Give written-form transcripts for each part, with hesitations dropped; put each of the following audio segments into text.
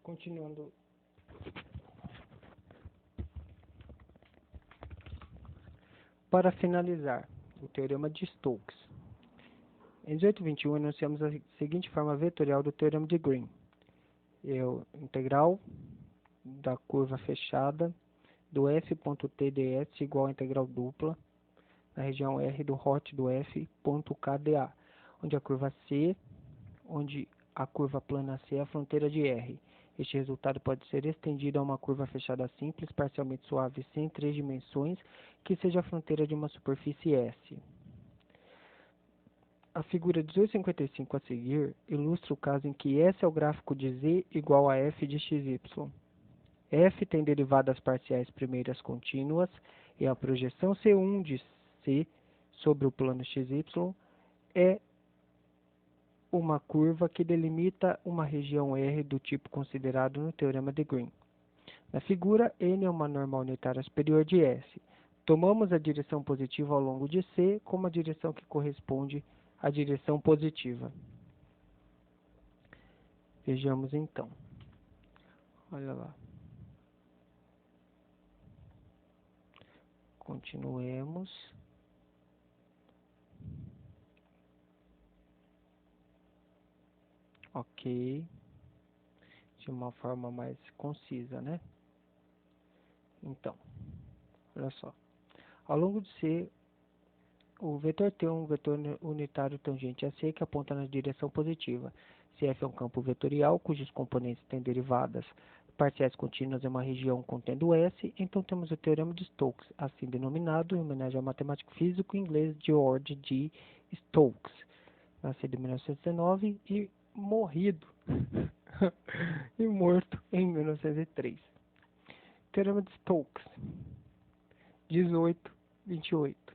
Continuando. Para finalizar, o Teorema de Stokes. Em 1821, enunciamos a seguinte forma vetorial do Teorema de Green. É o integral da curva fechada do f.tds igual a integral dupla na região R do hot do f.kda, onde a curva C, onde a curva plana C é a fronteira de R. Este resultado pode ser estendido a uma curva fechada simples, parcialmente suave, sem 3 dimensões, que seja a fronteira de uma superfície S. A figura 1855 a seguir ilustra o caso em que S é o gráfico de Z igual a f de xy. F tem derivadas parciais primeiras contínuas e a projeção C1 de C sobre o plano xy é uma curva que delimita uma região R do tipo considerado no Teorema de Green. Na figura, N é uma normal unitária superior de S. Tomamos a direção positiva ao longo de C como a direção que corresponde à direção positiva. Vejamos então. Olha lá. Continuemos. Ok. De uma forma mais concisa, né? Então, olha só. Ao longo de C, o vetor T é um vetor unitário tangente a C que aponta na direção positiva. Se F é um campo vetorial cujos componentes têm derivadas parciais contínuas em uma região contendo S, então temos o Teorema de Stokes, assim denominado em homenagem ao matemático físico inglês George G. Stokes, nascido em 1919 e morrido e morto em 1903. Teorema de Stokes, 1828.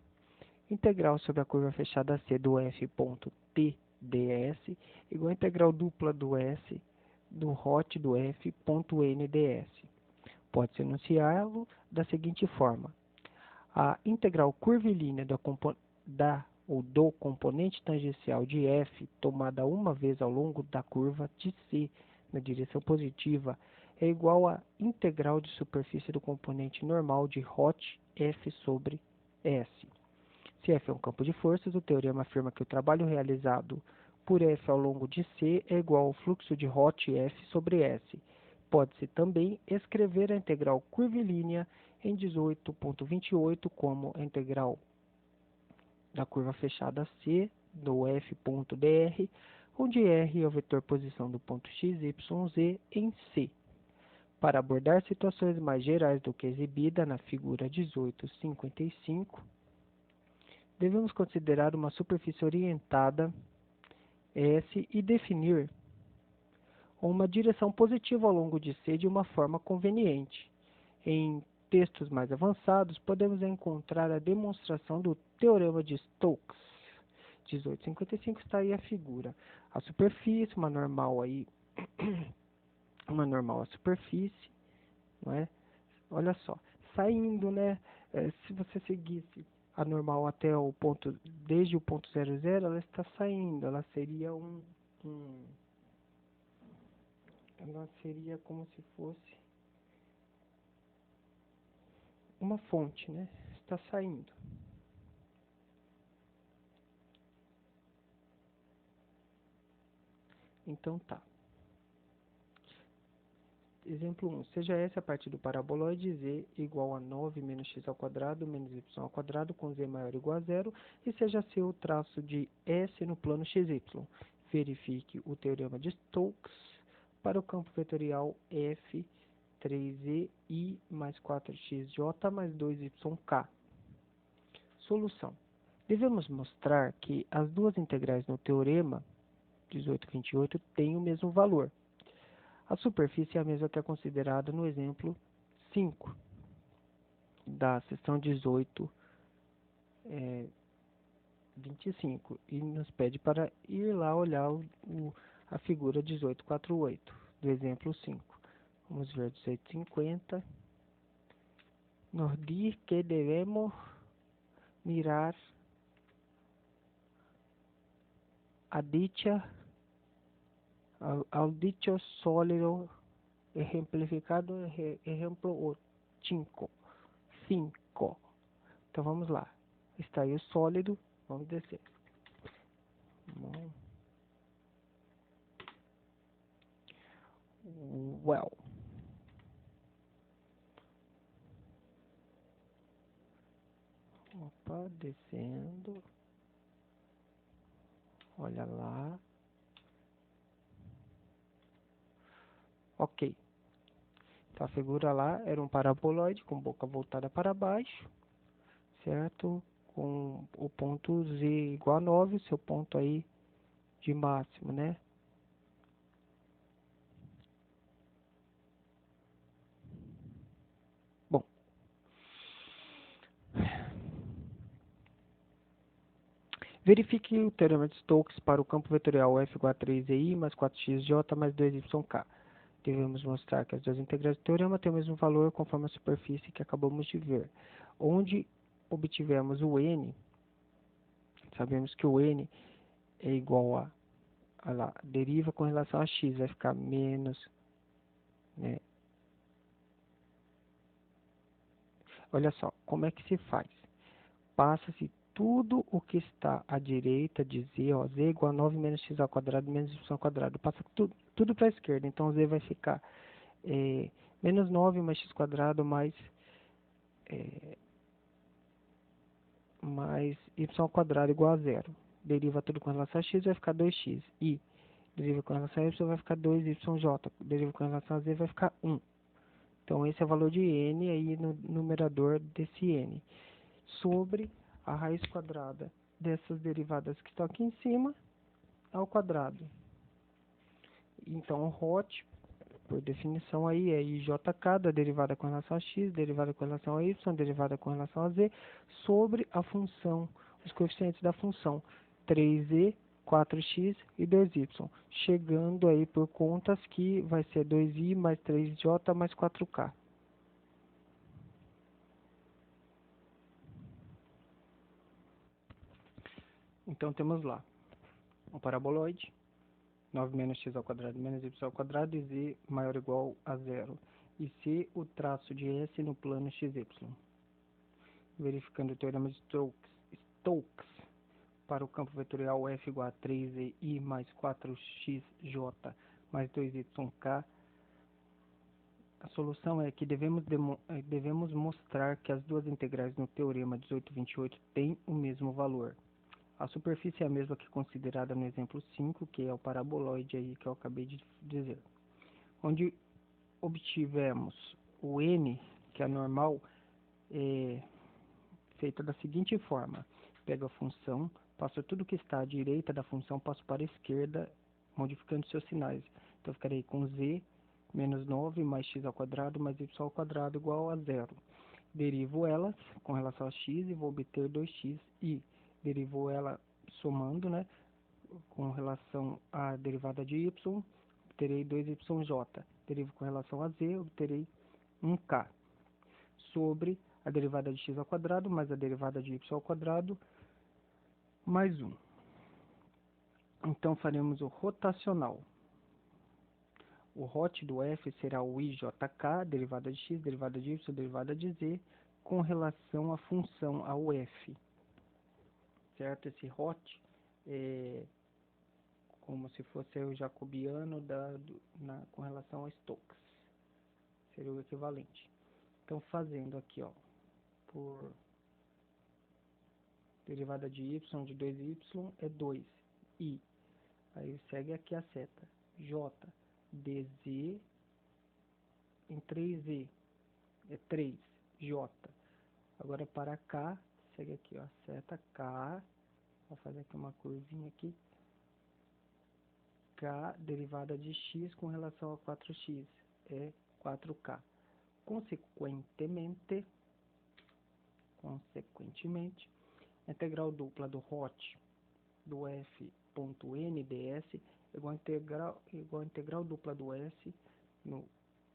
Integral sobre a curva fechada C do f.tds igual a integral dupla do S do hot do f.nds. Pode-se enunciá-lo da seguinte forma. A integral curvilínea do componente tangencial de f tomada uma vez ao longo da curva de C na direção positiva é igual à integral de superfície do componente normal de hot f sobre S. Se F é um campo de forças, o teorema afirma que o trabalho realizado por F ao longo de C é igual ao fluxo de hot F sobre S. Pode-se também escrever a integral curvilínea em 18.28 como a integral da curva fechada C do f.dr, onde R é o vetor posição do ponto xyz em C. Para abordar situações mais gerais do que exibida na figura 1855, devemos considerar uma superfície orientada S e definir uma direção positiva ao longo de C de uma forma conveniente. Em textos mais avançados, podemos encontrar a demonstração do Teorema de Stokes. 1855 está aí a figura. A superfície, uma normal aí, uma normal a superfície, não é? Olha só, saindo, né? Se você seguisse a normal até o ponto, desde o ponto 00, ela está saindo, ela seria ela seria como se fosse uma fonte, né? Está saindo. Então tá. Exemplo 1. Seja S a partir do paraboloide Z igual a 9 menos x ao quadrado menos y ao quadrado com Z maior ou igual a 0 e seja C o traço de S no plano XY. Verifique o Teorema de Stokes para o campo vetorial F 3i mais 4xj mais 2yk. Solução. Devemos mostrar que as duas integrais no Teorema 1828 têm o mesmo valor. A superfície é a mesma que é considerada no exemplo 5 da seção 25 e nos pede para ir lá olhar a figura 1848 do exemplo 5. Vamos ver 1850. Nos diz que devemos mirar a dicha ao dicho sólido exemplificado, exemplo 5. 5. Então vamos lá. Está aí o sólido. Vamos descer. Well. Opa, descendo. Olha lá. Ok. Então a figura lá era um paraboloide com boca voltada para baixo, certo? Com o ponto Z igual a 9, seu ponto aí de máximo, né? Bom, verifique o teorema de Stokes para o campo vetorial f igual a 3i mais 4xj mais 2yk. Devemos mostrar que as duas integrais do teorema têm o mesmo valor conforme a superfície que acabamos de ver. Onde obtivemos o n, sabemos que o n é igual a, olha lá, deriva com relação a x, vai ficar menos, né? Olha só, como é que se faz? Passa-se tudo o que está à direita de z, ó, z igual a 9 menos x ao quadrado menos y ao quadrado. Passa tudo para a esquerda, então z vai ficar menos 9 mais x quadrado mais y ao quadrado igual a zero. Deriva tudo com relação a x, vai ficar 2x. E deriva com relação a y, vai ficar 2yj. Deriva com relação a z, vai ficar 1. Então, esse é o valor de n aí no numerador desse n. Sobre a raiz quadrada dessas derivadas que estão aqui em cima, ao quadrado. Então, o hot, por definição aí, é ijk, da derivada com relação a x, derivada com relação a y, derivada com relação a z, sobre a função, os coeficientes da função 3e, 4x e 2y, chegando aí por contas que vai ser 2i mais 3j mais 4k. Então temos lá um paraboloide, 9 menos x ao quadrado menos y ao quadrado e z maior ou igual a zero. E se o traço de S no plano XY. Verificando o teorema de Stokes para o campo vetorial f igual a 3i mais 4xj mais 2yk, a solução é que devemos mostrar que as duas integrais no teorema 1828 têm o mesmo valor. A superfície é a mesma que considerada no exemplo 5, que é o paraboloide aí que eu acabei de dizer. Onde obtivemos o n, que é normal, feita da seguinte forma. Pego a função, passo tudo que está à direita da função, passo para a esquerda, modificando seus sinais. Então, ficarei com z menos 9 mais x ao quadrado mais y ao quadrado igual a zero. Derivo elas com relação a x e vou obter 2x e derivo ela somando, né, com relação à derivada de y, obterei 2yj. Derivo com relação a z, obterei 1k. Sobre a derivada de x ao quadrado mais a derivada de y ao quadrado mais 1. Então faremos o rotacional. O hot do f será o ijk, derivada de x, derivada de y, derivada de z, com relação à função, ao f. Certo? Esse hot é como se fosse o jacobiano com relação a Stokes. Seria o equivalente. Então, fazendo aqui, ó, por derivada de y de 2y é 2. I. Aí segue aqui a seta. J. dz em 3z é 3. J. Agora para K, segue aqui, ó, a seta K. Vou fazer aqui uma curvinha aqui. K derivada de x com relação a 4x é 4k. Consequentemente, a integral dupla do hot do f.n ds é igual a integral dupla do s no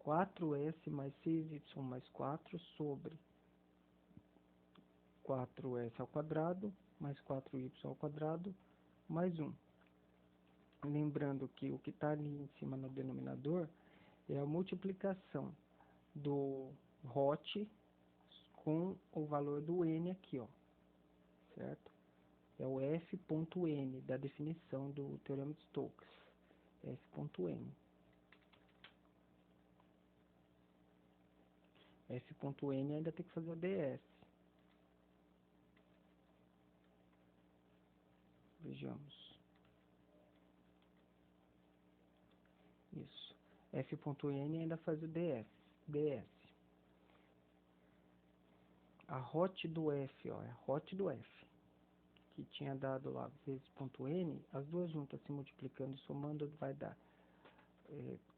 4s mais 6y mais 4 sobre 4s ao quadrado mais 4y ao quadrado mais 1. Lembrando que o que está ali em cima no denominador É a multiplicação do hot com o valor do n aqui, ó, certo? É o f.n da definição do teorema de Stokes, f.n. f.n ainda tem que fazer o ds. Vejamos. Isso. f.n ainda faz o ds. A hot do f, ó, é a hot do f, que tinha dado lá vezes ponto n, as duas juntas se multiplicando e somando vai dar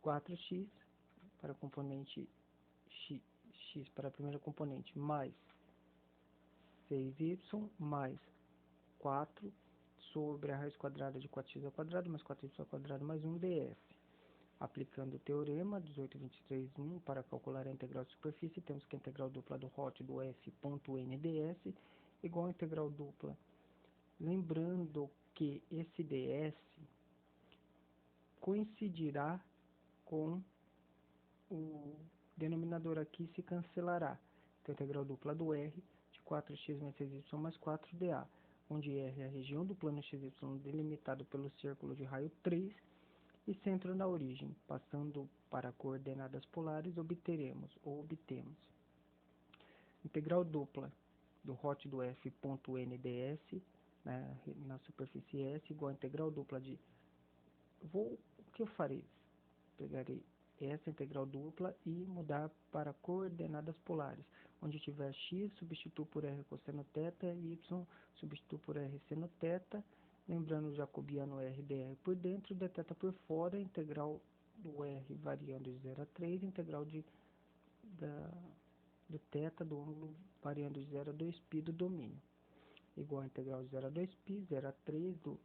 4x para a componente x para a primeira componente, mais 6y mais 4 sobre a raiz quadrada de 4x ao quadrado mais 4y ao quadrado mais 1 df. Aplicando o teorema 1823.1 para calcular a integral de superfície, temos que a integral dupla do hot do f.n ds igual a integral dupla. Lembrando que esse ds coincidirá com o denominador aqui, se cancelará. Então, a integral dupla do r de 4x mais 6y mais 4dA, onde r é a região do plano xy delimitado pelo círculo de raio 3 e centro na origem. Passando para coordenadas polares, obtemos integral dupla do hot do f.n ds na superfície S igual a integral dupla de... O que eu farei? Pegarei essa integral dupla e mudar para coordenadas polares. Onde tiver x, substituo por r cosseno θ, e y, substituo por r seno θ. Lembrando o jacobiano r dr por dentro, dθ por fora, integral do r variando de 0 a 3, integral do θ do ângulo variando de 0 a 2π do domínio. Igual a integral de 0 a 2π, 0 a 3 do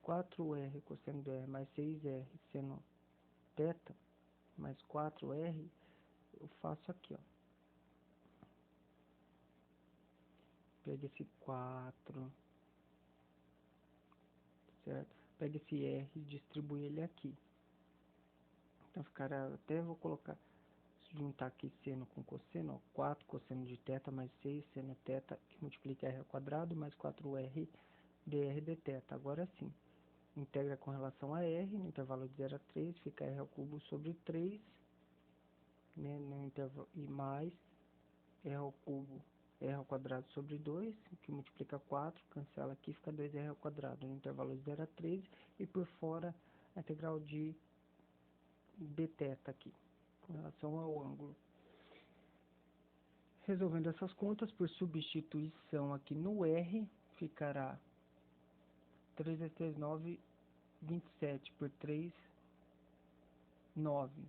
4r cosseno de r mais 6r seno θ mais 4r, eu faço aqui, ó. Pega esse 4, certo? Pega esse r e distribui ele aqui. Então ficará, até vou colocar, juntar aqui seno com cosseno, ó, 4 cosseno de θ mais 6 seno θ, que multiplica r ao quadrado, mais 4r dr dθ. Agora sim, integra com relação a r, no intervalo de 0 a 3, fica r ao cubo sobre 3, né, no intervalo, e mais r ao cubo, r ao quadrado sobre 2, que multiplica 4, cancela aqui, fica 2r ao quadrado, no intervalo de 0 a 3, e por fora a integral de dθ aqui, com relação ao ângulo. Resolvendo essas contas, por substituição aqui no r, ficará 3 vezes 3, 9, 27 por 3, 9.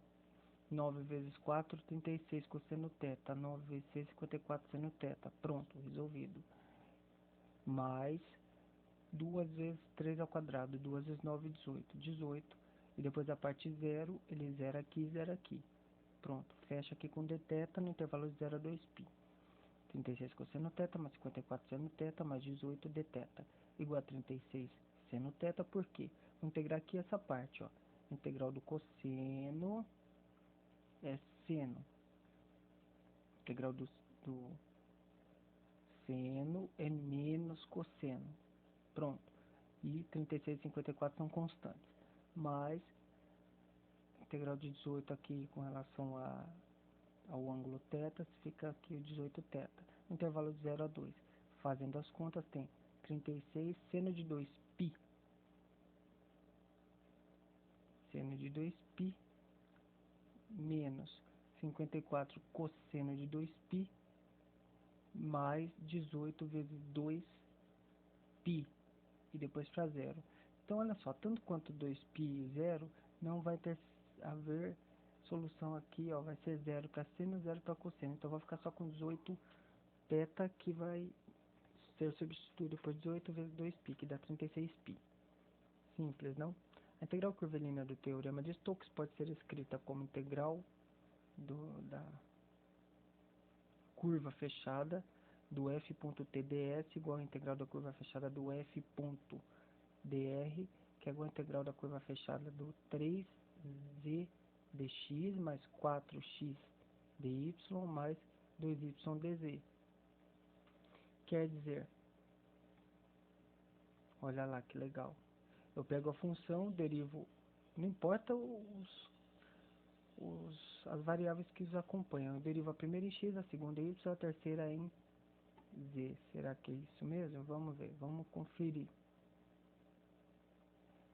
9 vezes 4, 36 cosseno θ. 9 vezes 6, 54 seno θ. Pronto, resolvido. Mais 2 vezes 3 ao quadrado. 2 vezes 9, 18. 18. E depois a parte 0, ele zera aqui e zera aqui. Pronto, fecha aqui com dθ no intervalo de 0 a 2π. 36 cosseno θ mais 54 seno θ mais 18 dθ. Igual a 36 seno θ, por quê? Vou integrar aqui essa parte, ó. Integral do cosseno é seno. Integral do seno é menos cosseno. Pronto. E 36 e 54 são constantes. Mais integral de 18 aqui com relação ao ângulo θ, fica aqui o 18θ. Intervalo de 0 a 2. Fazendo as contas, tem 36 seno de 2π. Seno de 2π menos 54 cosseno de 2π mais 18 vezes 2π e depois para zero. Então olha só, tanto quanto 2π e 0 não vai haver solução aqui, ó, vai ser 0 para seno, 0 para cosseno. Então vai ficar só com 18 θ, que vai ser substituído por 18 vezes 2π, que dá 36π. Simples, não? A integral curvilínea do teorema de Stokes pode ser escrita como integral da curva fechada do f.tds igual a integral da curva fechada do f.dr, que é igual a integral da curva fechada do 3z dx mais 4x dy mais 2y dz. Quer dizer, olha lá que legal. Eu pego a função, derivo, não importa as variáveis que os acompanham. Eu derivo a primeira em x, a segunda em y, a terceira em z. Será que é isso mesmo? Vamos ver, vamos conferir.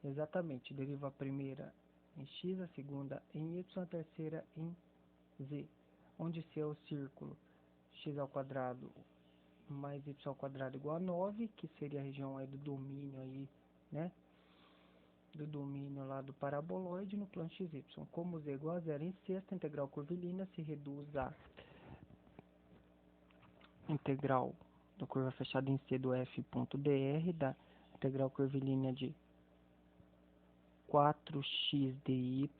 Exatamente, derivo a primeira em x, a segunda em y, a terceira em z. Onde C é o círculo, x ao quadrado mais y ao quadrado igual a 9, que seria a região aí do domínio aí, né? Do domínio lá do paraboloide no plano XY. Como z é igual a zero em sexta, a integral curvilínea se reduz a integral da curva fechada em C do f.dr da integral curvilínea de 4x dy,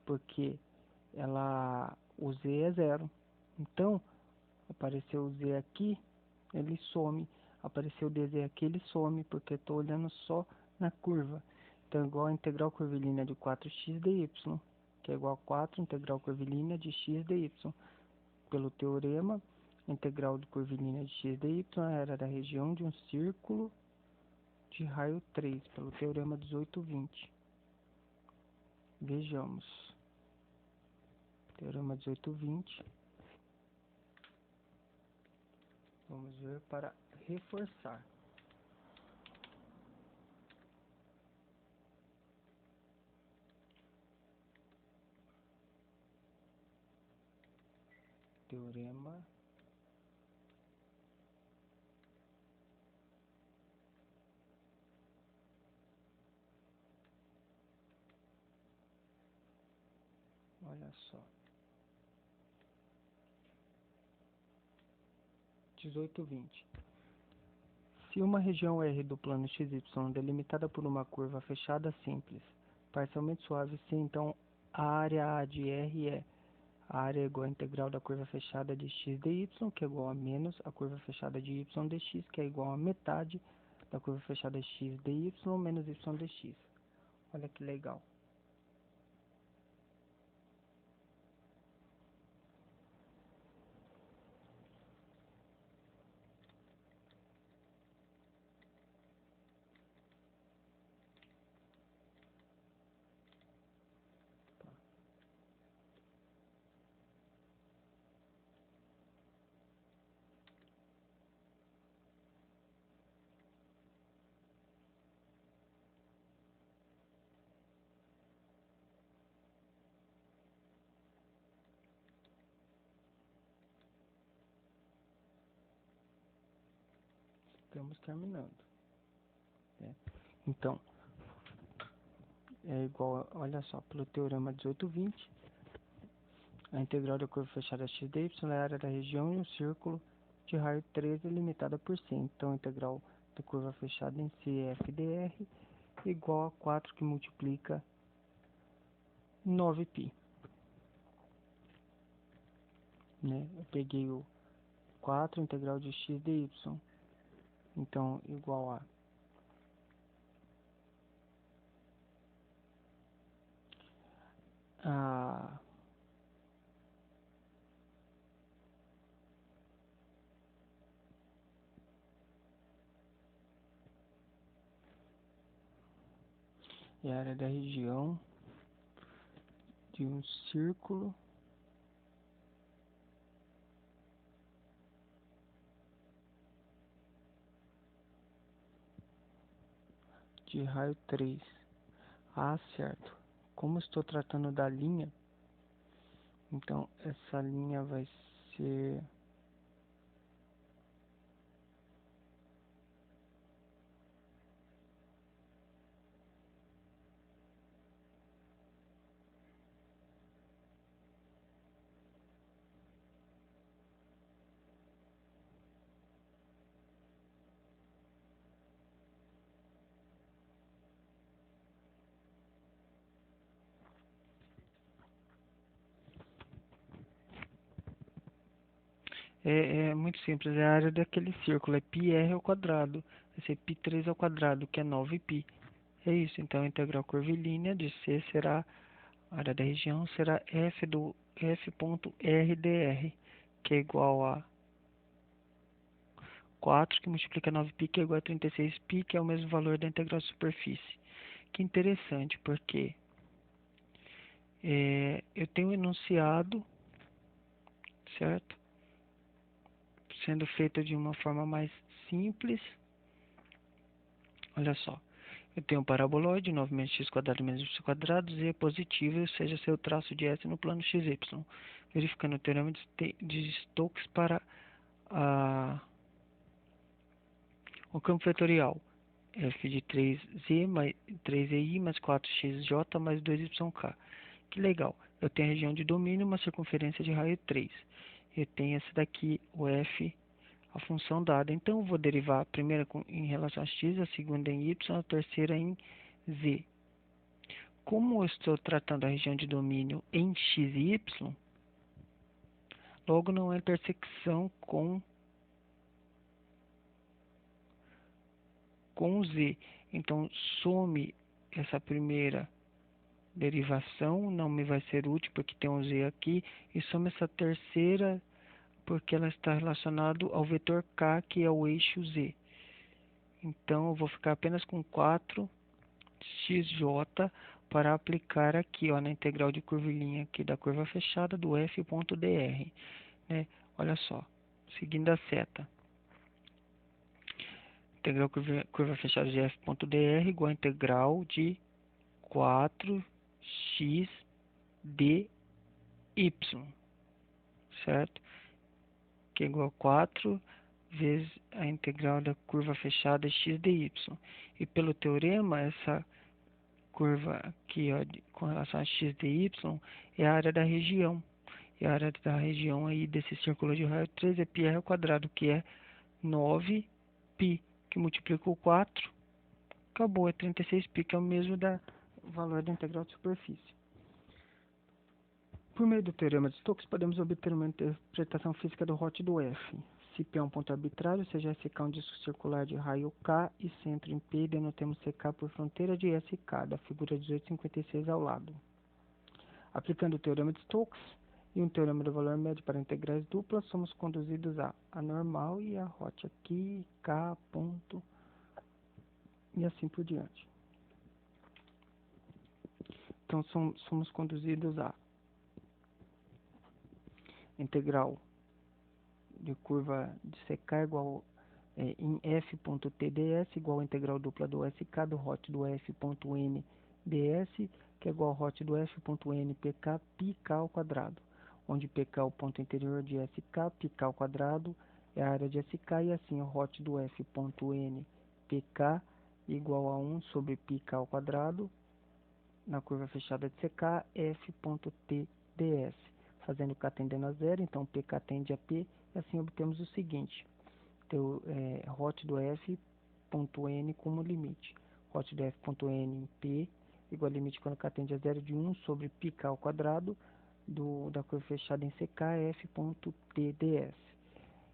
porque o z é zero. Então, apareceu o z aqui, ele some. Apareceu o dz aqui, ele some, porque estou olhando só na curva. Então, é igual a integral curvilínea de 4x dy, que é igual a 4 integral curvilínea de x dy. Pelo teorema, a integral de curvilínea de x dy era da região de um círculo de raio 3, pelo teorema 1820. Vejamos. Teorema 1820. Vamos ver para reforçar. Teorema olha só. 1820. Se uma região R do plano XY é delimitada por uma curva fechada simples, parcialmente suave, se então a área A de R é a área é igual à integral da curva fechada de x dy, que é igual a menos a curva fechada de y dx, que é igual a metade da curva fechada de x dy menos y dx. Olha que legal. Estamos terminando, né? Então, é igual, olha só, pelo teorema 1820, a integral da curva fechada x dy é a área da região em um círculo de raio 13 limitada por C. Então, a integral da curva fechada em CFDR é igual a 4 que multiplica 9π. Né? Eu peguei o 4 integral de x dy. Então, igual a é a área da região de um círculo de raio 3. Ah, certo. Como estou tratando da linha, então essa linha vai ser é muito simples, é a área daquele círculo, é πr ao quadrado, vai ser π3 ao quadrado, que é 9π. É isso, então a integral curvilínea de C será, a área da região será f do f.rdr, que é igual a 4, que multiplica 9π, que é igual a 36π, que é o mesmo valor da integral de superfície. Que interessante, porque eu tenho um enunciado, certo? Sendo feito de uma forma mais simples. Olha só, eu tenho um paraboloide, 9 menos x quadrado menos y quadrado, z é positivo, ou seja, seu traço de S no plano xy. Verificando o teorema de Stokes para o campo vetorial. F de 3z mais 3ei mais 4xj mais 2yk. Que legal. Eu tenho a região de domínio, uma circunferência de raio 3. Eu tenho essa daqui, o f, a função dada. Então, eu vou derivar a primeira em relação a x, a segunda em y, a terceira em z. Como eu estou tratando a região de domínio em x e y, logo não há intersecção com z. Então, some essa primeira derivação, não me vai ser útil porque tem um z aqui, e some essa terceira porque ela está relacionada ao vetor k, que é o eixo z. Então, eu vou ficar apenas com 4xj para aplicar aqui, ó, na integral de curvilínea aqui da curva fechada do f.dr, né? Olha só, seguindo a seta. Integral curva fechada de f.dr igual a integral de 4x dy, certo? Que é igual a 4 vezes a integral da curva fechada x dy. E pelo teorema, essa curva aqui, ó, com relação a x dy, é a área da região. E a área da região aí desse círculo de raio 3 é πr ao quadrado, que é 9π, que multiplica o 4, acabou, é 36π, que é o mesmo da valor da integral de superfície. Por meio do teorema de Stokes, podemos obter uma interpretação física do hot do F. Se P é um ponto arbitrário, seja SK um disco circular de raio K e centro em P, denotemos CK por fronteira de SK, da figura 1856 ao lado. Aplicando o teorema de Stokes e um teorema do valor médio para integrais duplas, somos conduzidos a normal e a hot aqui, K, ponto, e assim por diante. Então, somos conduzidos a integral de curva de CK igual em f.tds igual a integral dupla do SK do hot do f.n ds, que é igual ao hot do f.n pk πk ao quadrado, onde pk é o ponto interior de SK, πk ao quadrado é a área de SK, e assim o hot do f.n pk igual a 1 sobre πk ao quadrado na curva fechada de CK f.tds, fazendo K tendendo a zero, então pk tende a P, e assim obtemos o seguinte: hot do f.n como limite. Hot do f.n em P igual a limite quando K tende a zero de 1 sobre πk ao quadrado da curva fechada em CK f.tds.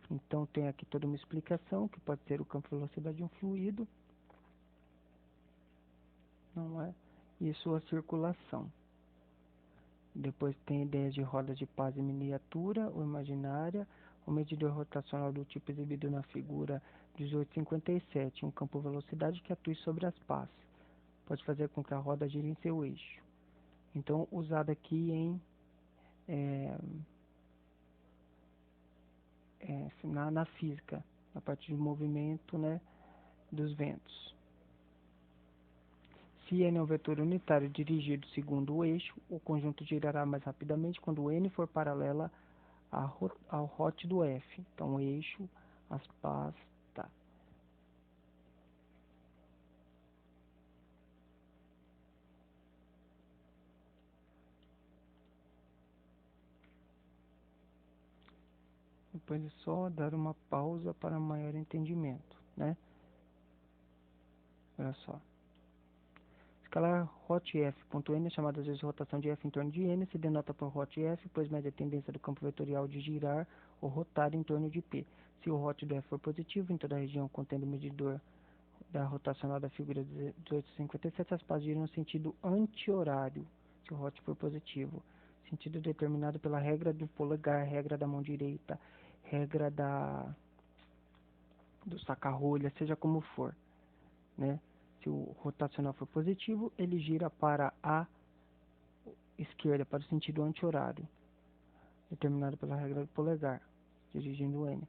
Então tem aqui toda uma explicação, que pode ser o campo de velocidade de um fluido, não é? E sua circulação. Depois tem ideias de rodas de paz em miniatura ou imaginária, o medidor rotacional do tipo exibido na figura 1857, um campo velocidade que atue sobre as pás. Pode fazer com que a roda gire em seu eixo. Então, usado aqui na física, na parte de movimento, né, dos ventos. Se n é um vetor unitário dirigido segundo o eixo, o conjunto girará mais rapidamente quando n for paralela ao hot do F. Então, o eixo, as pás, tá. Depois é só dar uma pausa para maior entendimento, né? Olha só. Escalar hot f.n é chamada às vezes de rotação de f em torno de n, se denota por hot f, pois mede a tendência do campo vetorial de girar ou rotar em torno de P. Se o hot do f for positivo, em toda a região contendo o medidor da rotacional da figura 1857, as pás giram no sentido anti-horário, se o hot for positivo. Sentido determinado pela regra do polegar, regra da mão direita, regra do saca-rolha, seja como for, né? Se o rotacional for positivo, ele gira para a esquerda, para o sentido anti-horário, determinado pela regra do polegar, dirigindo o N.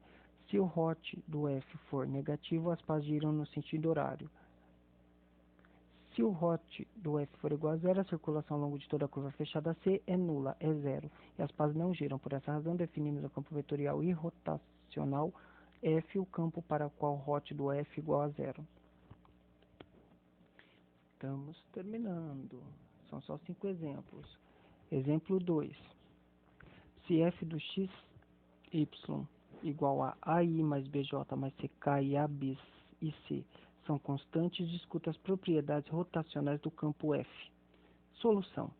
Se o hot do F for negativo, as pás giram no sentido horário. Se o hot do F for igual a zero, a circulação ao longo de toda a curva fechada C é nula, é zero, e as pás não giram. Por essa razão, definimos o campo vetorial e rotacional F, o campo para o qual o hot do F é igual a zero. Estamos terminando. São só 5 exemplos. Exemplo 2. Se f do x, y igual a AI mais BJ mais CK e A, B e C são constantes, discuta as propriedades rotacionais do campo F. Solução.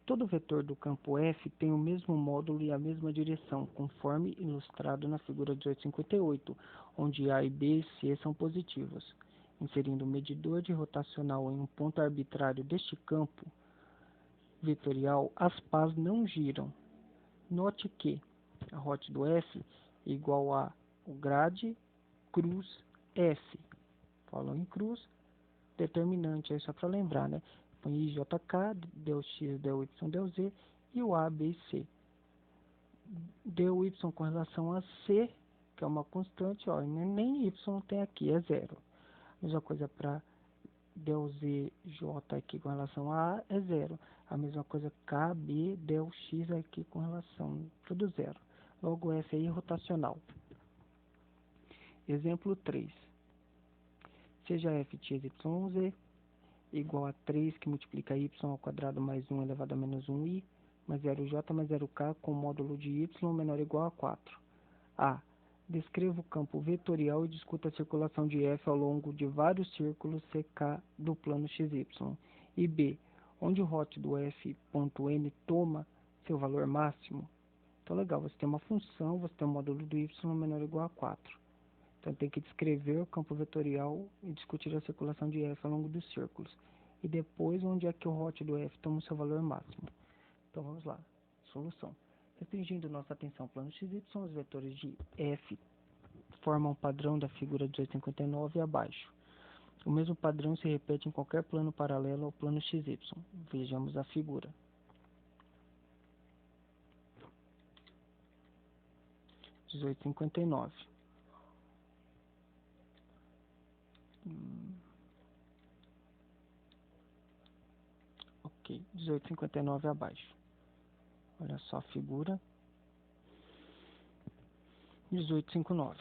Todo vetor do campo F tem o mesmo módulo e a mesma direção, conforme ilustrado na figura 1858, onde A e B e C são positivos. Inserindo o medidor de rotacional em um ponto arbitrário deste campo vetorial, as pás não giram. Note que a hot do F é igual a o grade cruz F. Falam em cruz, determinante aí só para lembrar, né? Põe IJK, deu X, deu Y, deu Z e o A, B e C. Deu Y com relação a C, que é uma constante, ó, nem Y tem aqui, é zero. Mesma coisa para del Z, J aqui com relação a é zero. A mesma coisa K, B, del X aqui com relação, tudo zero. Logo, F aí rotacional. Exemplo 3. Seja f de x, y, z igual a 3 que multiplica y ao quadrado mais 1 elevado a menos 1i, mais 0j mais 0k com módulo de y menor ou igual a 4. A. Descreva o campo vetorial e discuta a circulação de F ao longo de vários círculos CK do plano XY. E B. Onde o hot do F.N toma seu valor máximo. Então, legal, você tem uma função, você tem um módulo do Y menor ou igual a 4. Então, tem que descrever o campo vetorial e discutir a circulação de F ao longo dos círculos. E depois, onde é que o hot do F toma o seu valor máximo. Então, vamos lá. Solução. Restringindo nossa atenção ao plano XY, os vetores de F formam o padrão da figura 1859 abaixo. O mesmo padrão se repete em qualquer plano paralelo ao plano XY. Vejamos a figura. 1859. Ok, 1859 abaixo. Olha só a figura. 1859.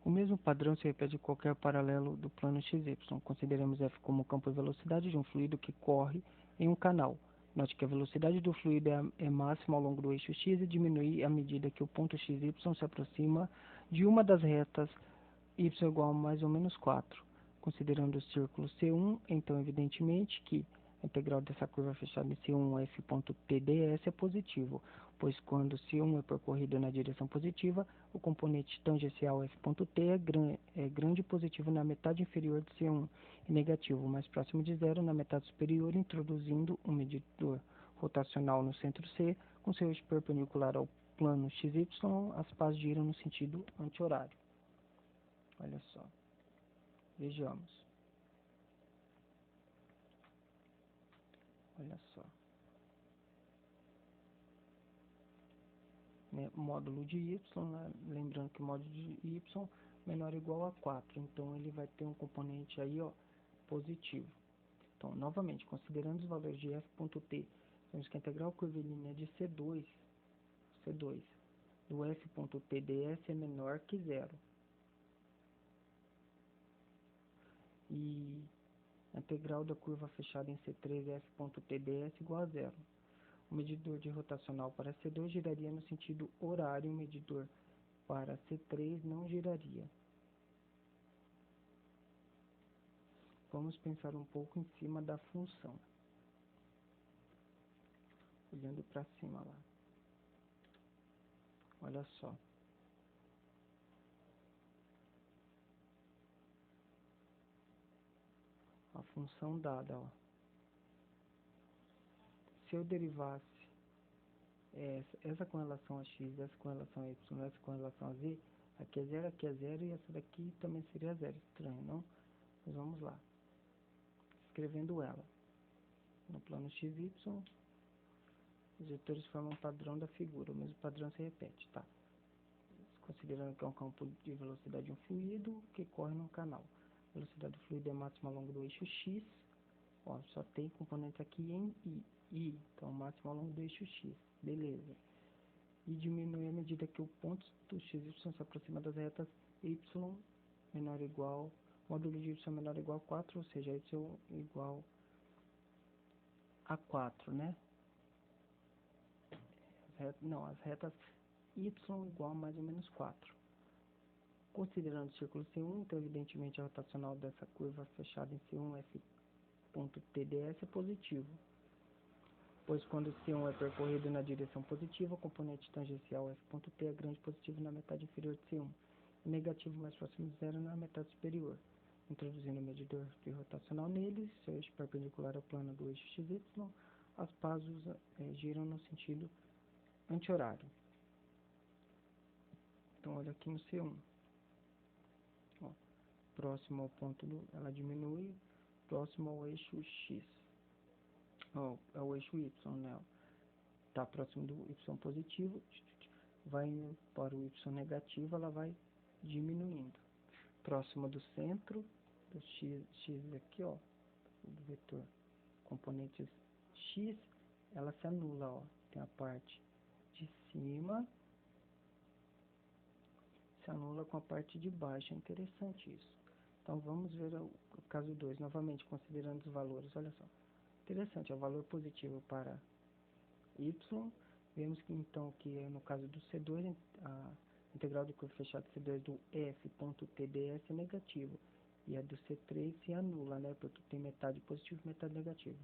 O mesmo padrão se repete em qualquer paralelo do plano XY. Consideramos F como o campo e velocidade de um fluido que corre em um canal. Note que a velocidade do fluido é máxima ao longo do eixo X e diminui à medida que o ponto XY se aproxima de uma das retas y igual a mais ou menos 4. Considerando o círculo C1, então evidentemente que a integral dessa curva fechada em C1 f.tds é positivo, pois quando C1 é percorrido na direção positiva, o componente tangencial f.t é grande positivo na metade inferior de C1 e negativo, mais próximo de zero na metade superior, introduzindo um medidor rotacional no centro C, com seu eixo perpendicular ao plano XY, as pás giram no sentido anti-horário. Olha só. Vejamos. Olha só. Módulo de y, né? Lembrando que o módulo de y menor ou igual a 4. Então, ele vai ter um componente aí, ó, positivo. Então, novamente, considerando os valores de f.t, temos que a integral curvilínea de C2 do f.tds é menor que zero. E a integral da curva fechada em C3 f.tds igual a zero. O medidor de rotacional para C2 giraria no sentido horário, o medidor para C3 não giraria. Vamos pensar um pouco em cima da função. Olhando para cima lá. Olha só. A função dada, ó. Se eu derivasse essa com relação a x, essa com relação a y, essa com relação a z, aqui é zero e essa daqui também seria zero. Estranho, não? Mas vamos lá. Escrevendo ela. No plano xy, os vetores formam um padrão da figura. O mesmo padrão se repete, tá? Considerando que é um campo de velocidade de um fluido que corre num canal. A velocidade do fluido é máxima ao longo do eixo x. Ó, só tem componentes aqui em i. Então, máximo ao longo do eixo x. Beleza. E diminui à medida que o ponto do xy se aproxima das retas y menor ou igual, módulo de y menor ou igual a 4, ou seja, y igual a 4, né? As retas y igual a mais ou menos 4. Considerando o círculo C1, então evidentemente a rotacional dessa curva fechada em C1, f.tds é positivo, pois quando C1 é percorrido na direção positiva, o componente tangencial f.t é grande positivo na metade inferior de C1 e negativo mais próximo de zero na metade superior. Introduzindo o medidor de rotacional neles, seu eixo perpendicular ao plano do eixo XY, as pás giram no sentido anti-horário. Então, olha aqui no C1. Ó, próximo ao ponto ela diminui, próximo ao eixo X. Ó, é o eixo Y, né? Tá próximo do Y positivo, vai indo para o Y negativo, ela vai diminuindo. Próximo do centro, do X aqui, ó, do vetor componentes X, ela se anula, ó. Tem a parte de cima, se anula com a parte de baixo. É interessante isso. Então, vamos ver o caso 2, novamente, considerando os valores. Olha só. Interessante, é o valor positivo para y. Vemos que, então, que no caso do C2, a integral do curvo fechado C2 do f.tds é negativo. E a do C3 se anula, né? Porque tem metade positivo e metade negativo.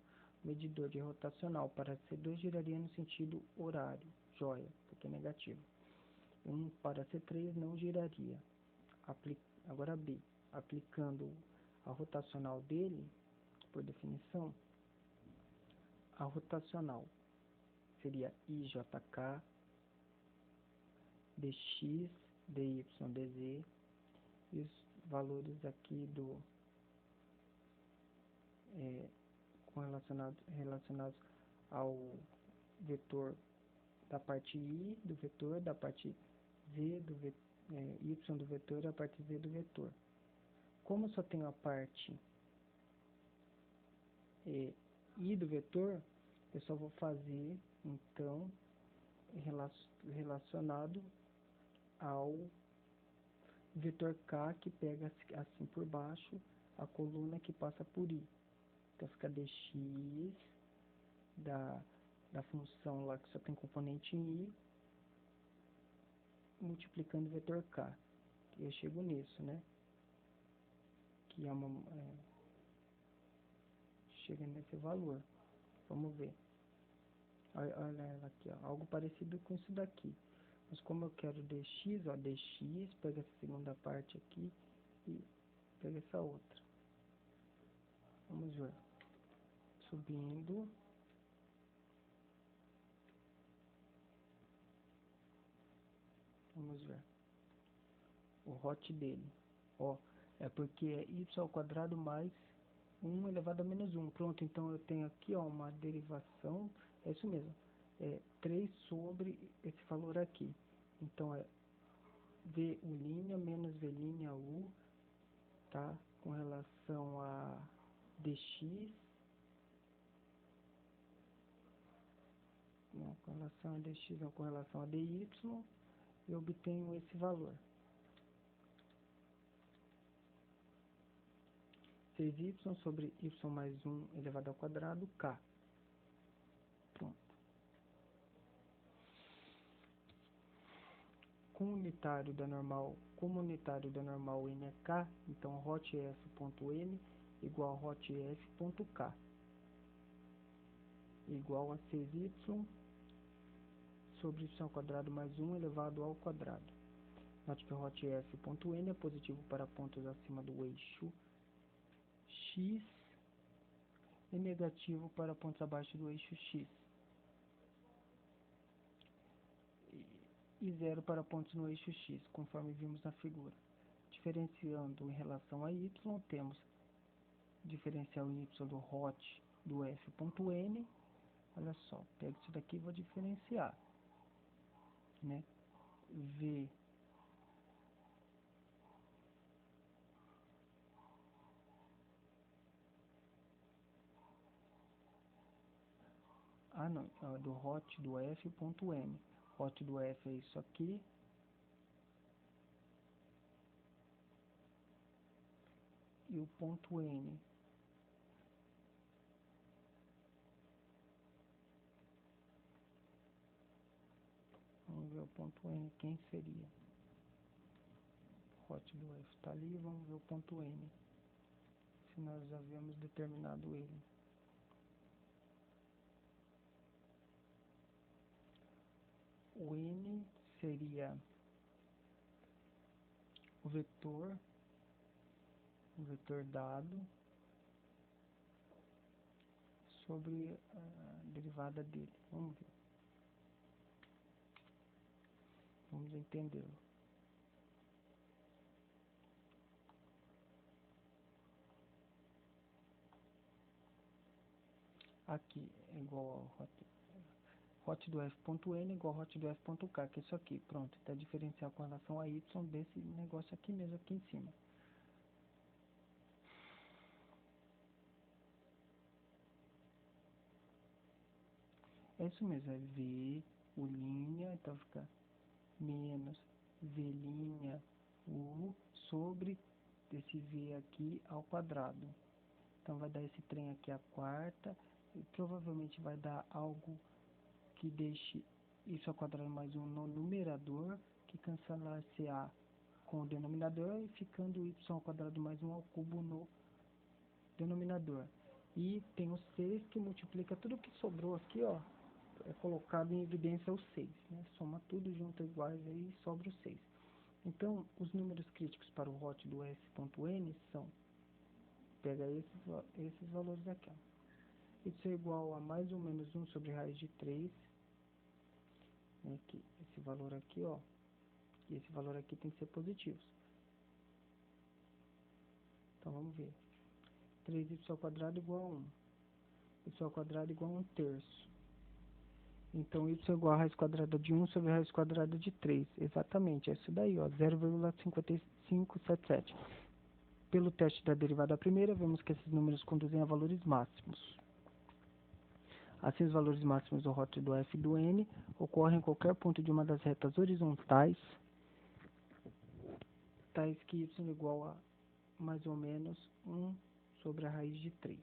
O medidor de rotacional para C2 giraria no sentido horário, joia, porque é negativo. Para C3 não giraria. Agora B, aplicando a rotacional dele, por definição, a rotacional seria IJK, dx, dy, dz, e os valores aqui relacionados ao vetor da parte i do vetor, da parte z do vetor, y do vetor e a parte z do vetor. Como eu só tenho a parte i do vetor, eu só vou fazer, então, relacionado ao vetor k, que pega assim por baixo a coluna que passa por i. Então, fica dx da função lá que só tem componente em i, multiplicando o vetor k. E eu chego nisso, né? Que é chega nesse valor. Vamos ver. Olha ela aqui, ó, algo parecido com isso daqui. Mas como eu quero dx, ó, dx, pega essa segunda parte aqui e pega essa outra. Vamos ver. Subindo. Vamos ver. O hot dele. Ó, é porque é y ao quadrado mais 1 elevado a menos 1. Pronto, então eu tenho aqui, ó, uma derivação. É isso mesmo. É 3 sobre esse valor aqui. Então, é v' menos v' u, tá? Com relação a dx. Não, com relação a dx, não, com relação a dy. Eu obtenho esse valor. 6y sobre y mais 1 elevado ao quadrado, k. Pronto. Como unitário da normal n é k, então hot f.n igual a hot f.k igual a 6y sobre y ao quadrado mais 1 elevado ao quadrado. Note que o hot f.n é positivo para pontos acima do eixo x e negativo para pontos abaixo do eixo x. E 0 para pontos no eixo x, conforme vimos na figura. Diferenciando em relação a y, temos diferencial y do hot do f.n. Olha só, pego isso daqui e vou diferenciar, né? V do hot do f.n. Hot do f é isso aqui. E o ponto n vamos ver o ponto n, quem seria? Hot do f está ali, vamos ver o ponto n, se nós já havíamos determinado ele. O n seria o vetor dado sobre a derivada dele. Vamos ver. Vamos entendê-lo. Aqui é igual ao hot do f.n igual ao hot do f.k, que é isso aqui. Pronto, está diferencial com relação a y desse negócio aqui mesmo, aqui em cima. É isso mesmo, é V, U', então fica menos V' U sobre esse V aqui ao quadrado. Então vai dar esse trem aqui a quarta, e provavelmente vai dar algo que deixe isso ao quadrado mais 1 no numerador, que cancelar-se-á com o denominador, e ficando y ao quadrado mais 1 ao cubo no denominador. E tem o 6 que multiplica tudo que sobrou aqui, ó, é colocado em evidência o 6, né? Soma tudo junto iguais aí e sobra o 6. Então, os números críticos para o hot do f.n são, pega esses valores aqui, ó. Isso é igual a mais ou menos 1 sobre raiz de 3, né? Que esse valor aqui, ó, e esse valor aqui tem que ser positivos. Então, vamos ver. 3y ao quadrado igual a 1. Y ao quadrado igual a 1 terço. Então, y é igual a raiz quadrada de 1 sobre a raiz quadrada de 3. Exatamente, é isso daí, ó, 0,5577. Pelo teste da derivada primeira, vemos que esses números conduzem a valores máximos. Assim, os valores máximos do hot do f e do n ocorrem em qualquer ponto de uma das retas horizontais, tais que y é igual a mais ou menos 1 sobre a raiz de 3.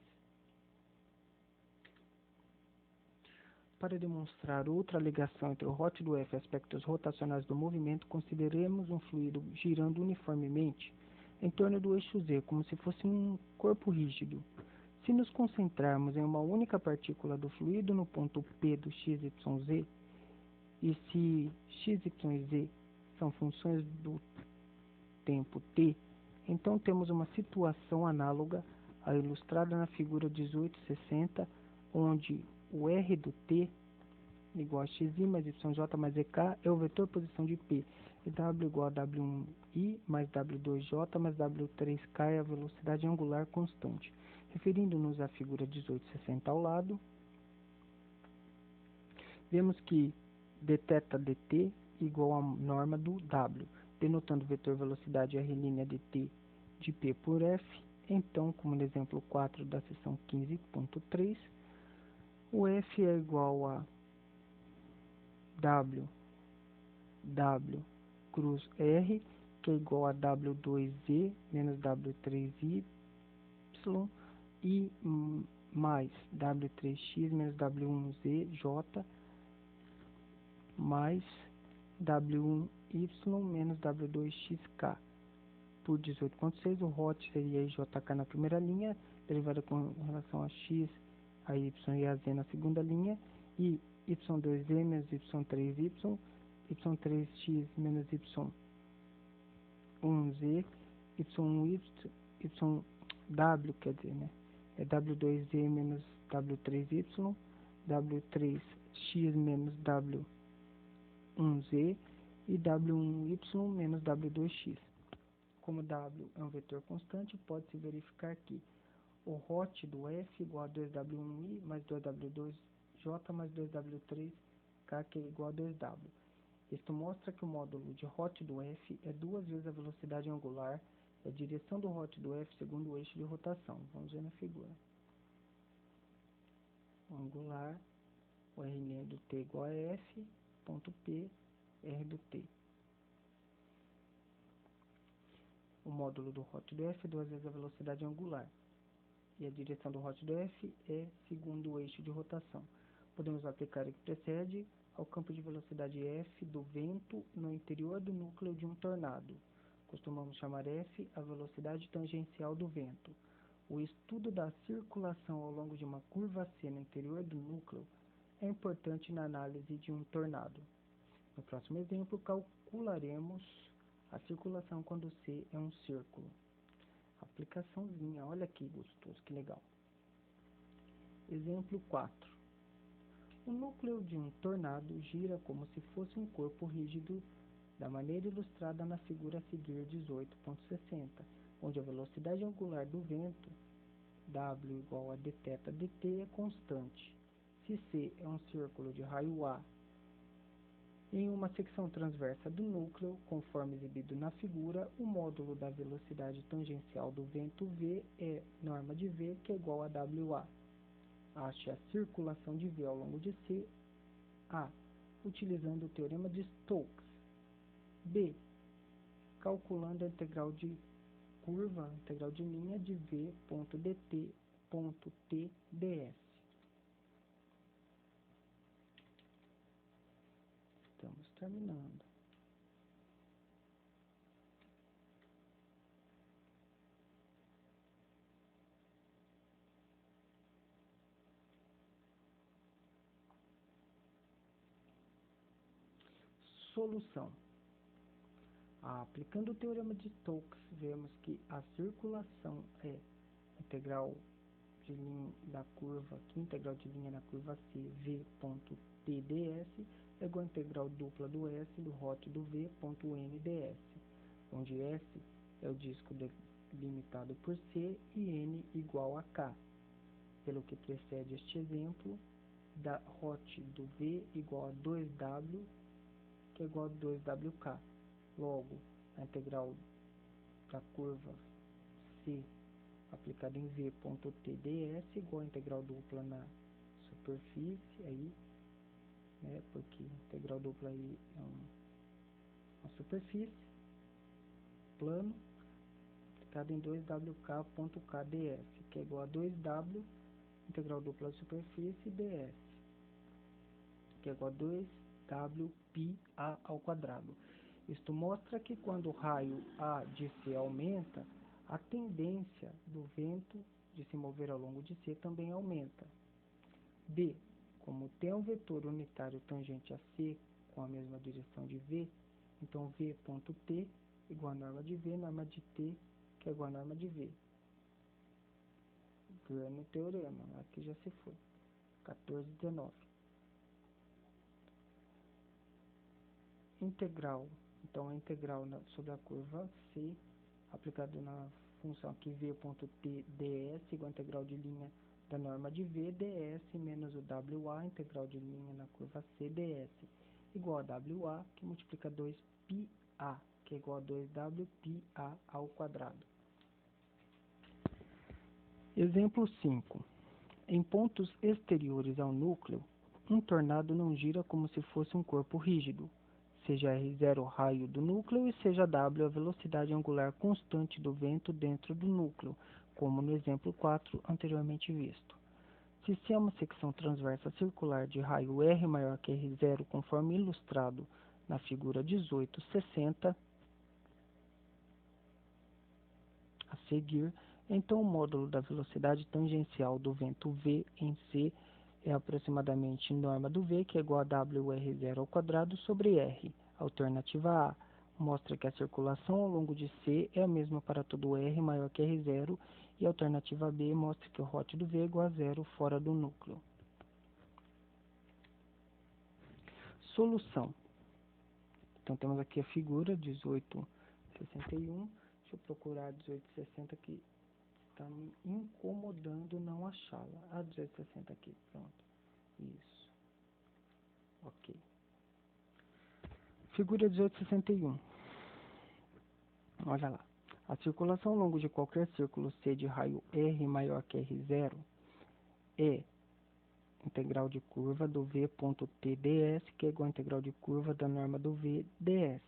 Para demonstrar outra ligação entre o hot do f e aspectos rotacionais do movimento, consideremos um fluido girando uniformemente em torno do eixo z, como se fosse um corpo rígido. Se nos concentrarmos em uma única partícula do fluido no ponto P do XYZ, e se x, y e z são funções do tempo t, então temos uma situação análoga à ilustrada na figura 1860, onde o R do t igual a xi mais yj mais ek é o vetor posição de P, e W igual a W1i mais W2j mais W3k é a velocidade angular constante. Referindo-nos à figura 1860 ao lado, vemos que dθ dt igual à norma do W, denotando o vetor velocidade R' dt de P por F. Então, como no exemplo 4 da seção 15.3, o F é igual a W cruz R, que é igual a W2Z menos W3Y, e mais W3X menos W1ZJ, mais W1Y menos W2XK. Por 18.6, o hot seria IJK na primeira linha, derivada com relação a X, a Y e a Z na segunda linha, e y2z menos y3y, y3x menos y1z, y1y, yw, quer dizer, né? É w2z menos w3y, w3x menos w1z e w1y menos w2x. Como w é um vetor constante, pode-se verificar que o hot do f igual a 2w1i mais 2w2j mais 2w3k, que é igual a 2w. Isto mostra que o módulo de hot do f é duas vezes a velocidade angular e a direção do hot do f segundo o eixo de rotação. Vamos ver na figura. Angular, o R' do t igual a f, ponto P, R do t. O módulo do hot do f é duas vezes a velocidade angular. E a direção do hot do f é segundo o eixo de rotação. Podemos aplicar o que precede ao campo de velocidade f do vento no interior do núcleo de um tornado. Costumamos chamar f a velocidade tangencial do vento. O estudo da circulação ao longo de uma curva C no interior do núcleo é importante na análise de um tornado. No próximo exemplo, calcularemos a circulação quando C é um círculo. Aplicaçãozinha, olha que gostoso, que legal. Exemplo 4. O núcleo de um tornado gira como se fosse um corpo rígido, da maneira ilustrada na figura a seguir 18.60, onde a velocidade angular do vento, W igual a dθ dt, é constante. Se C é um círculo de raio A em uma secção transversa do núcleo, conforme exibido na figura, o módulo da velocidade tangencial do vento V é norma de V, que é igual a WA. Ache a circulação de V ao longo de C, A, utilizando o teorema de Stokes. B, calculando a integral de curva, integral de linha de V.dt, ponto T, ds. Estamos terminando. Solução. Aplicando o teorema de Stokes, vemos que a circulação é integral de linha da curva, aqui integral de linha na curva C, V.tds, é igual a integral dupla do S do hot do V.nds, onde S é o disco delimitado por C e N igual a K. Pelo que precede este exemplo, da hot do V igual a 2W, que é igual a 2WK. Logo, a integral da curva C aplicada em V.tds igual a integral dupla na superfície, aí, né, porque integral dupla aí é uma superfície, plano, aplicada em 2WK.kds, que é igual a 2W, integral dupla da superfície, ds, que é igual a 2Wπa ao quadrado. Isto mostra que quando o raio A de C aumenta, a tendência do vento de se mover ao longo de C também aumenta. B, como T é um vetor unitário tangente a C com a mesma direção de V, então V.T igual a norma de V, norma de T, que é igual a norma de V. No teorema, aqui já se foi. 14,19. Integral. Então, a integral sobre a curva C, aplicado na função aqui V.tds, igual a integral de linha da norma de V, ds, menos o WA, integral de linha na curva C, ds, igual a WA, que multiplica 2πa, que é igual a 2Wπa ao quadrado. Exemplo 5. Em pontos exteriores ao núcleo, um tornado não gira como se fosse um corpo rígido, seja R0 o raio do núcleo e seja W a velocidade angular constante do vento dentro do núcleo, como no exemplo 4 anteriormente visto. Se C é uma secção transversa circular de raio R maior que R0, conforme ilustrado na figura 18,60 a seguir, então o módulo da velocidade tangencial do vento V em C é aproximadamente norma do V, que é igual a WR0 ao quadrado sobre R. Alternativa A mostra que a circulação ao longo de C é a mesma para todo R maior que R0, e a alternativa B mostra que o ROT do V é igual a zero fora do núcleo. Solução. Então temos aqui a figura 1861. Deixa eu procurar a 1860 que está me incomodando não achá-la. A 1860 aqui, pronto. Isso. Ok. Figura 1861. Olha lá. A circulação ao longo de qualquer círculo C de raio R maior que R0 é integral de curva do V ponto T ds, que é igual a integral de curva da norma do V ds,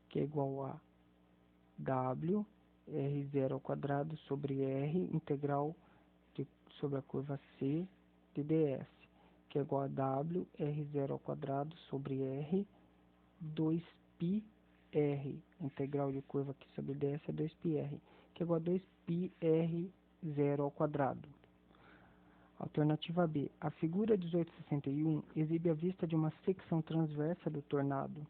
que é igual a W R0 ao quadrado sobre R integral sobre a curva C de ds, que é igual a W R0 ao quadrado sobre R 2πr, integral de curva aqui sobre ds é 2πr, que é igual a 2πr0 ao quadrado. Alternativa B. A figura 1861 exibe a vista de uma secção transversa do tornado.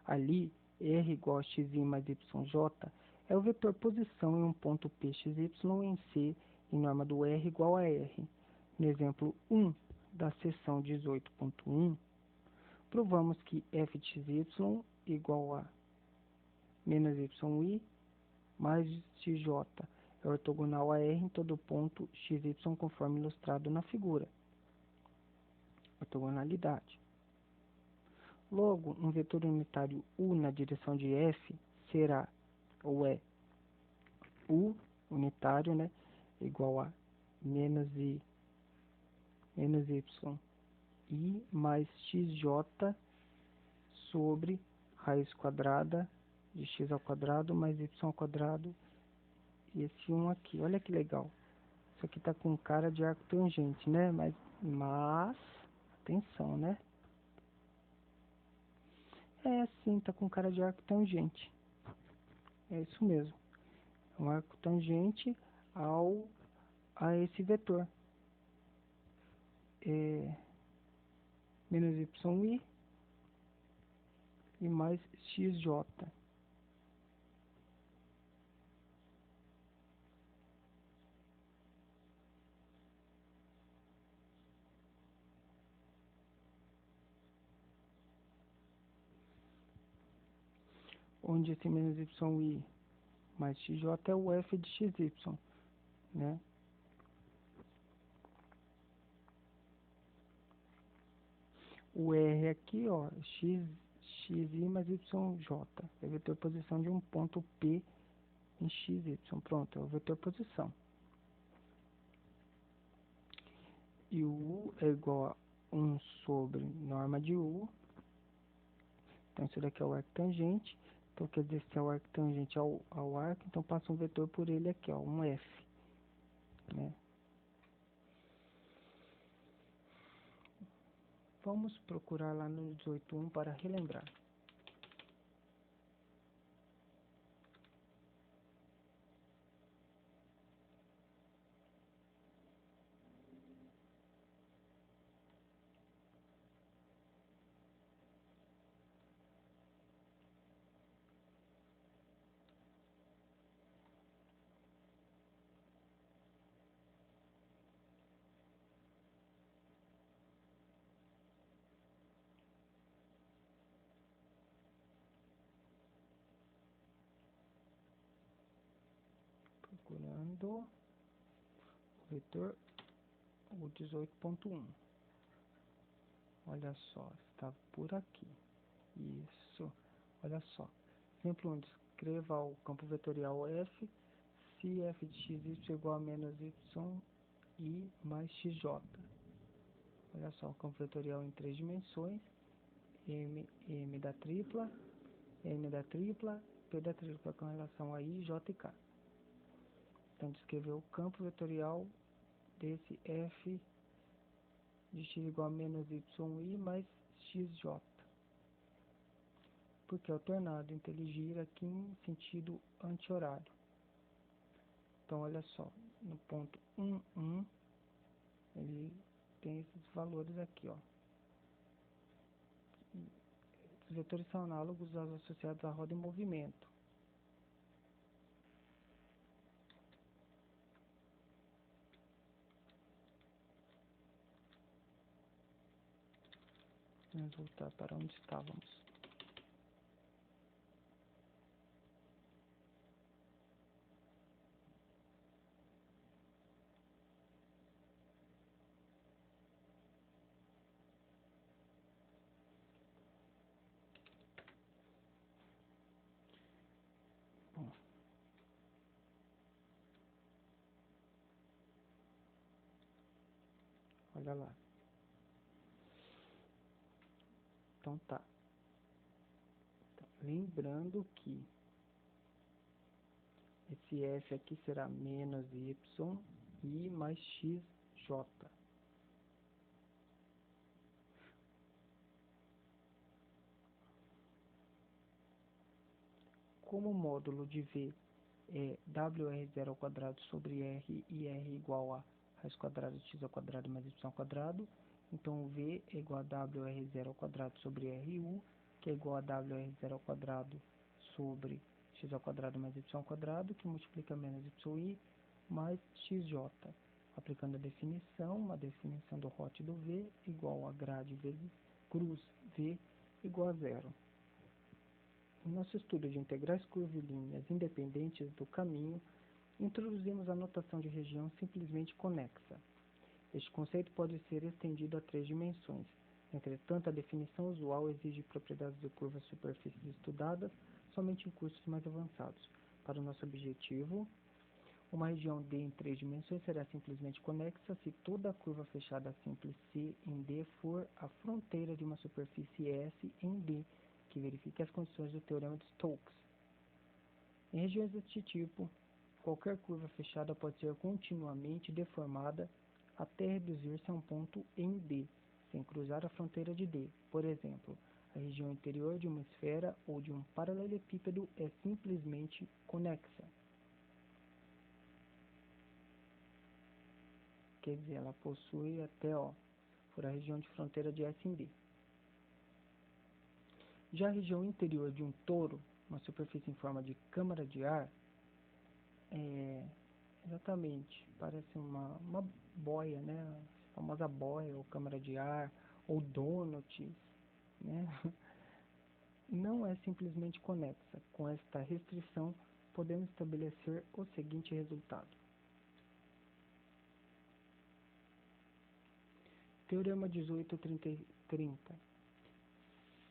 Ali, R igual a xi mais yj é o vetor posição em um ponto pxy em C em norma do R igual a R. No exemplo 1 da seção 18.1, provamos que f de xy igual a menos yi mais xj é ortogonal a R em todo ponto xy conforme ilustrado na figura. Ortogonalidade. Logo, um vetor unitário U na direção de F será, ou é, U unitário, né, igual a menos y mais xj sobre raiz quadrada de x ao quadrado mais y ao quadrado. E esse 1 aqui, olha que legal. Isso aqui tá com cara de arco tangente, né? Mas atenção, né? É sim, tá com cara de arco tangente. É isso mesmo. É um arco tangente a esse vetor. Menos yi e mais xj. Onde esse menos yi mais xj é o f de xy, né? O R aqui, ó, xi mais yj, é o vetor posição de um ponto P em xy. Pronto, é o vetor posição. E o U é igual a 1 sobre norma de U. Então, isso daqui é o arco tangente. Então, quer dizer, se é o arco tangente ao arco, então passa um vetor por ele aqui, ó, um F, né? Vamos procurar lá no 18.1 para relembrar. Procurando o vetor o 18.1. Olha só, está por aqui. Isso. Olha só. Exemplo 1. Descreva o campo vetorial F se f de xy é igual a menos y mais xj. Olha só, o campo vetorial em 3 dimensões. M da tripla, N da tripla, P da tripla com relação a I, J e K. Então, descrever o campo vetorial desse f de x igual a menos y mais xj. Porque é o tornado, então ele gira aqui em sentido anti-horário. Então, olha só, no ponto 1, Ele tem esses valores aqui, ó. Os vetores são análogos aos associados à roda em movimento. Vamos voltar para onde estávamos. Bom, olha lá. Então tá. Lembrando que esse F aqui será menos Y e mais XJ. Como o módulo de V é WR0 ao quadrado sobre R e R igual a raiz quadrada de x ao quadrado mais y ao quadrado, então o V é igual a WR0 ao quadrado sobre RU, que é igual a WR0 ao quadrado sobre x ao quadrado mais y ao quadrado, que multiplica menos YI mais XJ. Aplicando a definição do hot do V igual a grade vezes cruz V igual a zero. No nosso estudo de integrais curvilíneas independentes do caminho, introduzimos a notação de região simplesmente conexa. Este conceito pode ser estendido a 3 dimensões. Entretanto, a definição usual exige propriedades de curvas de superfícies estudadas somente em cursos mais avançados. Para o nosso objetivo, uma região D em 3 dimensões será simplesmente conexa se toda a curva fechada simples C em D for a fronteira de uma superfície S em D, que verifique as condições do teorema de Stokes. Em regiões deste tipo, qualquer curva fechada pode ser continuamente deformada até reduzir-se a um ponto em D, sem cruzar a fronteira de D. Por exemplo, a região interior de uma esfera ou de um paralelepípedo é simplesmente conexa. Quer dizer, ela possui até, por a região de fronteira de S em D. Já a região interior de um touro, uma superfície em forma de câmara de ar, exatamente, parece uma boia, né? A famosa boia, ou câmara de ar, ou donut, né? Não é simplesmente conexa. Com esta restrição, podemos estabelecer o seguinte resultado. Teorema 1830.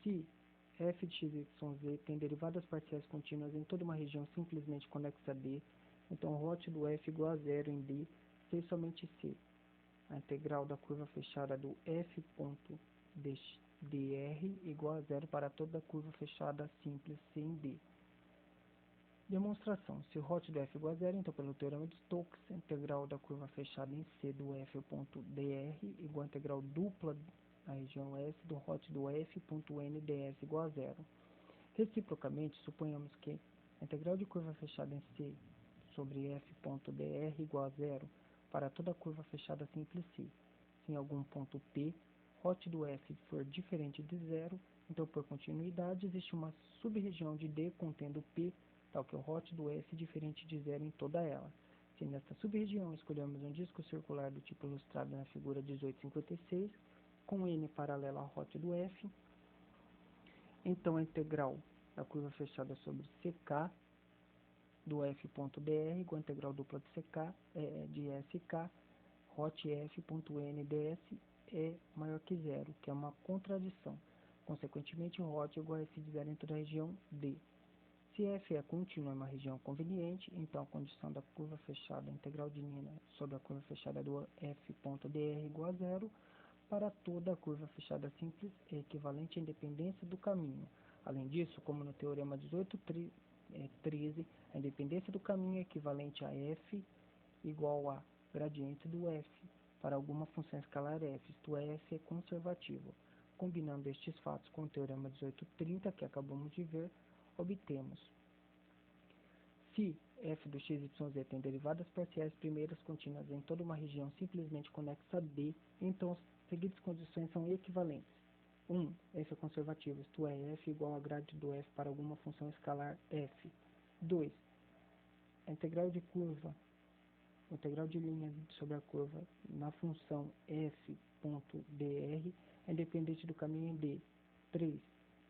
Se f de x, y, z tem derivadas parciais contínuas em toda uma região simplesmente conexa a D, então o hot do f igual a zero em D, se e somente C. A integral da curva fechada do f ponto dr igual a zero para toda a curva fechada simples C em D. Demonstração. Se o hot do f igual a zero, então pelo teorema de Stokes, a integral da curva fechada em C do f ponto dr igual a integral dupla na região S do hot do f ponto n ds igual a zero. Reciprocamente, suponhamos que a integral de curva fechada em C sobre f ponto dr igual a zero para toda curva fechada simples C. Se em algum ponto P, hot do f for diferente de zero, então por continuidade existe uma sub-região de D contendo P, tal que o hot do f é diferente de zero em toda ela. Se nesta sub-região escolhermos um disco circular do tipo ilustrado na figura 1856, com n paralela ao hot do f, então a integral da curva fechada sobre ck do f ponto dr igual a integral dupla de ck de sk hot f ponto n ds é maior que zero, que é uma contradição. Consequentemente, o hot é igual a f de zero em toda a região D. Se f é contínua em uma região conveniente, então a condição da curva fechada, a integral de Nina sobre a curva fechada do f ponto dr igual a zero para toda a curva fechada simples é equivalente à independência do caminho. Além disso, como no teorema 1813, a independência do caminho é equivalente a f igual a gradiente do f para alguma função escalar f, isto é, f é conservativo. Combinando estes fatos com o teorema 1830, que acabamos de ver, obtemos Se f do x, y, z tem derivadas parciais primeiras contínuas em toda uma região simplesmente conexa a D, então as seguintes condições são equivalentes. 1. F é conservativo, isto é, f igual a grade do f para alguma função escalar f. 2. A integral de curva, a integral de linha sobre a curva na função f.dr é independente do caminho em D. 3.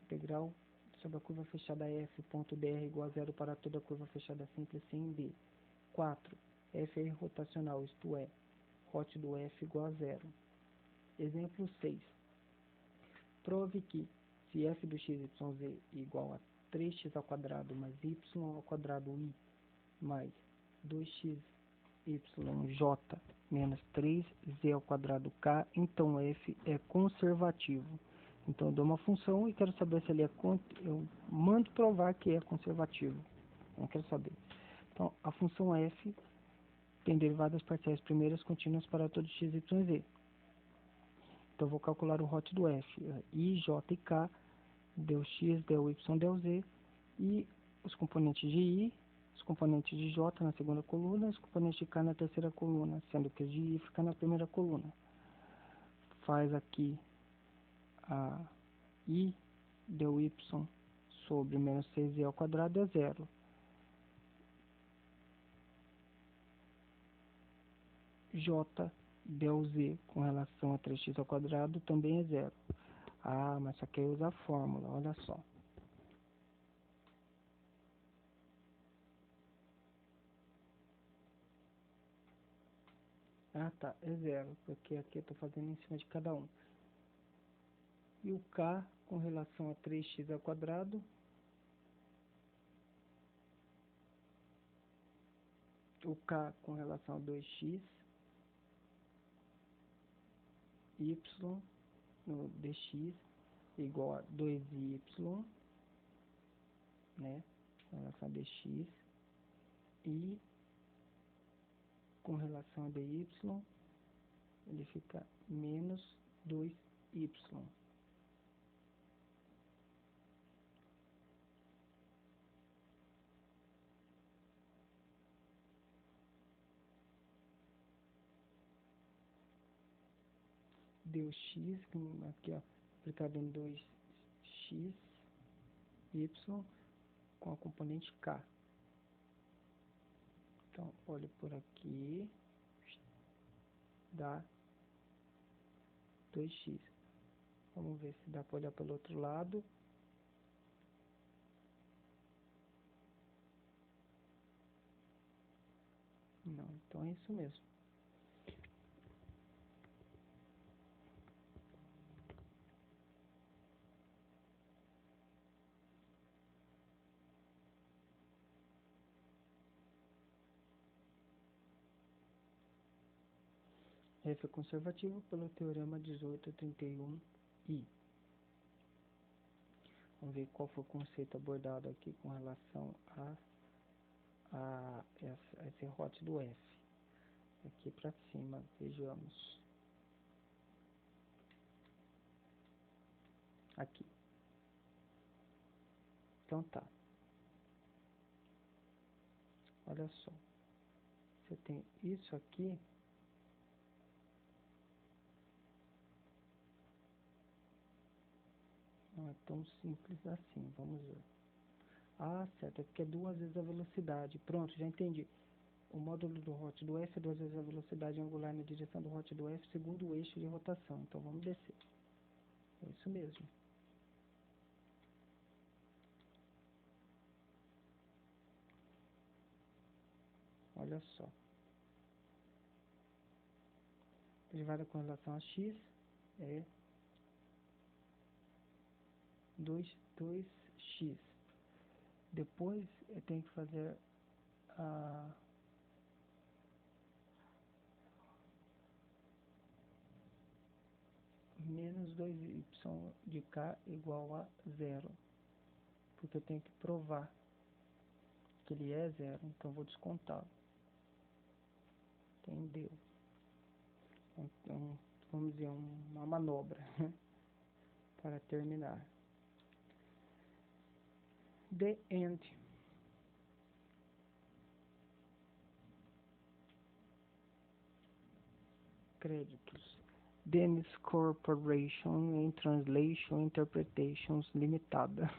Integral sobre a curva fechada f.dr igual a zero para toda curva fechada simples em D. 4. F é irrotacional, isto é, hot do f igual a zero. Exemplo 6. Prove que, se f do x, y, z igual a 3x ao quadrado mais y ao quadrado i mais 2x yj menos 3z ao quadrado k, então f é conservativo. Então eu dou uma função e quero saber se ele é eu mando provar que é conservativo. Não quero saber. Então a função f tem derivadas parciais primeiras contínuas para todo x, y, z. Então eu vou calcular o hot do f, i, j e k, del x, del y, del z, e os componentes de i, os componentes de j na segunda coluna, os componentes de k na terceira coluna, sendo que o de i fica na primeira coluna. Faz aqui a i del y sobre menos 6z ao quadrado é zero. J del z com relação a 3x ao quadrado também é zero. Ah, mas só que aí usa a fórmula, olha só. Ah, tá, é zero, porque aqui eu estou fazendo em cima de cada um. E o k com relação a 3x ao quadrado, o k com relação a 2x, y no dx igual a 2y, né, com relação a dx, e com relação a dy, ele fica menos 2y. Deu x, aqui ó, aplicado em 2x, y, com a componente k. Então, olho por aqui, dá 2x. Vamos ver se dá para olhar pelo outro lado. Não, então é isso mesmo. F é conservativo pelo teorema 1831i. Vamos ver qual foi o conceito abordado aqui com relação a esse hot do F. Aqui para cima, vejamos. Aqui. Então tá. Olha só. Você tem isso aqui. Não é tão simples assim. Vamos ver. Ah, certo. É porque é duas vezes a velocidade. Pronto, já entendi. O módulo do hot do F é duas vezes a velocidade angular na direção do hot do F segundo o eixo de rotação. Então vamos descer. É isso mesmo. Olha só. Derivada com relação a x é 2x. Depois eu tenho que fazer a menos 2y de k igual a zero. Porque eu tenho que provar que ele é zero. Então vou descontar. Entendeu? Então, vamos dizer, uma manobra para terminar. The end. Créditos: Dennis Corporation in Translation Interpretations Limitada.